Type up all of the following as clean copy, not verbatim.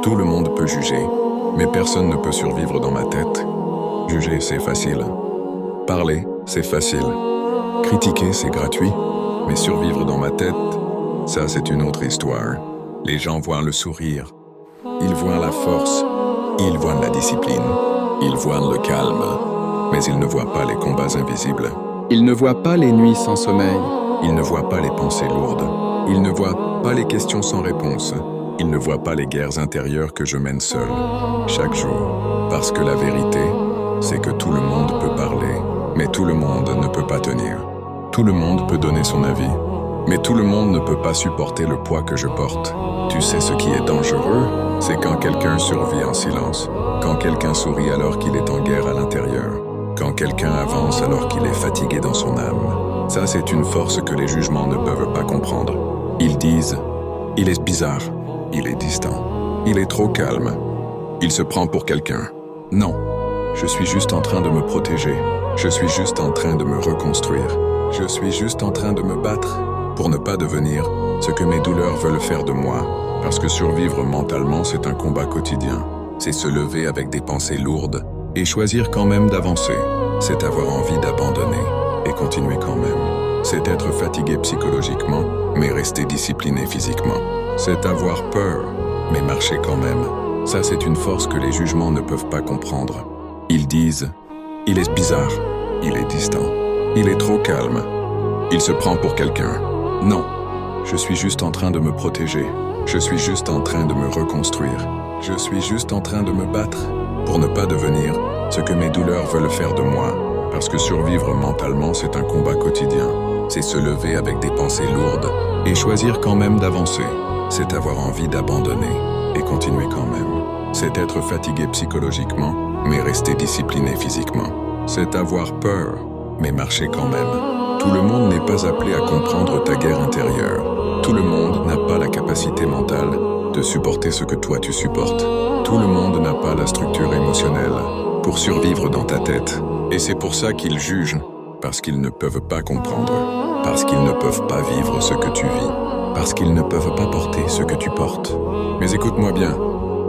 Tout le monde peut juger, mais personne ne peut survivre dans ma tête. Juger, c'est facile. Parler, c'est facile. Critiquer, c'est gratuit. Mais survivre dans ma tête, ça, c'est une autre histoire. Les gens voient le sourire. Ils voient la force. Ils voient la discipline. Ils voient le calme. Mais ils ne voient pas les combats invisibles. Ils ne voient pas les nuits sans sommeil. Ils ne voient pas les pensées lourdes. Ils ne voient pas les questions sans réponse. Ils ne voient pas les guerres intérieures que je mène seul, chaque jour. Parce que la vérité, c'est que tout le monde peut parler, mais tout le monde ne peut pas tenir. Tout le monde peut donner son avis, mais tout le monde ne peut pas supporter le poids que je porte. Tu sais ce qui est dangereux? C'est quand quelqu'un survit en silence, quand quelqu'un sourit alors qu'il est en guerre à l'intérieur, quand quelqu'un avance alors qu'il est fatigué dans son âme. Ça, c'est une force que les jugements ne peuvent pas comprendre. Ils disent « Il est bizarre, il est distant, il est trop calme, il se prend pour quelqu'un. » Non, je suis juste en train de me protéger, je suis juste en train de me reconstruire, je suis juste en train de me battre pour ne pas devenir ce que mes douleurs veulent faire de moi, parce que survivre mentalement, c'est un combat quotidien. C'est se lever avec des pensées lourdes et choisir quand même d'avancer. C'est avoir envie d'abandonner et continuer quand même. C'est être fatigué psychologiquement, mais rester discipliné physiquement. C'est avoir peur, mais marcher quand même. Ça, c'est une force que les jugements ne peuvent pas comprendre. Ils disent « Il est bizarre, il est distant, il est trop calme, il se prend pour quelqu'un. » Non, je suis juste en train de me protéger. Je suis juste en train de me reconstruire. Je suis juste en train de me battre pour ne pas devenir ce que mes douleurs veulent faire de moi. Parce que survivre mentalement, c'est un combat quotidien. C'est se lever avec des pensées lourdes et choisir quand même d'avancer. C'est avoir envie d'abandonner et continuer quand même. C'est être fatigué psychologiquement, mais rester discipliné physiquement. C'est avoir peur, mais marcher quand même. Tout le monde n'est pas appelé à comprendre ta guerre intérieure. Tout le monde n'a pas la capacité mentale de supporter ce que toi tu supportes. Tout le monde n'a pas la structure émotionnelle pour survivre dans ta tête. Et c'est pour ça qu'ils jugent, parce qu'ils ne peuvent pas comprendre, parce qu'ils ne peuvent pas vivre ce que tu vis, parce qu'ils ne peuvent pas porter ce que tu portes. Mais écoute-moi bien,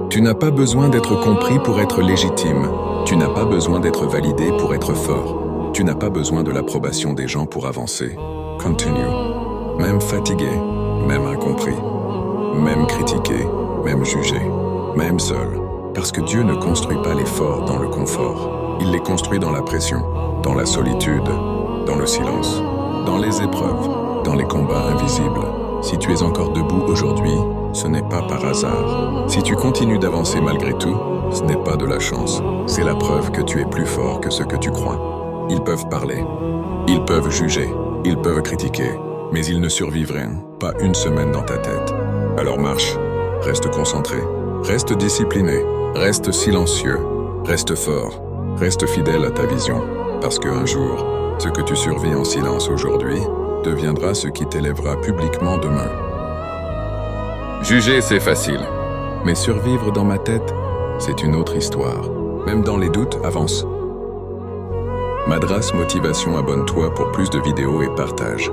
tu n'as pas besoin d'être compris pour être légitime. Tu n'as pas besoin d'être validé pour être fort. Tu n'as pas besoin de l'approbation des gens pour avancer. Continue. Même fatigué, même incompris, même critiqué, même jugé, même seul. Parce que Dieu ne construit pas les forts dans le confort. Il les construit dans la pression, dans la solitude, dans le silence, dans les épreuves, dans les combats invisibles. Si tu es encore debout aujourd'hui, ce n'est pas par hasard. Si tu continues d'avancer malgré tout, ce n'est pas de la chance. C'est la preuve que tu es plus fort que ce que tu crois. Ils peuvent parler, ils peuvent juger, ils peuvent critiquer, mais ils ne survivraient pas une semaine dans ta tête. Alors marche, reste concentré, reste discipliné, reste silencieux, reste fort, reste fidèle à ta vision, parce qu'un jour, ce que tu survis en silence aujourd'hui deviendra ce qui t'élèvera publiquement demain. Juger, c'est facile, mais survivre dans ma tête, c'est une autre histoire. Même dans les doutes, avance. Madras Motivation, abonne-toi pour plus de vidéos et partage.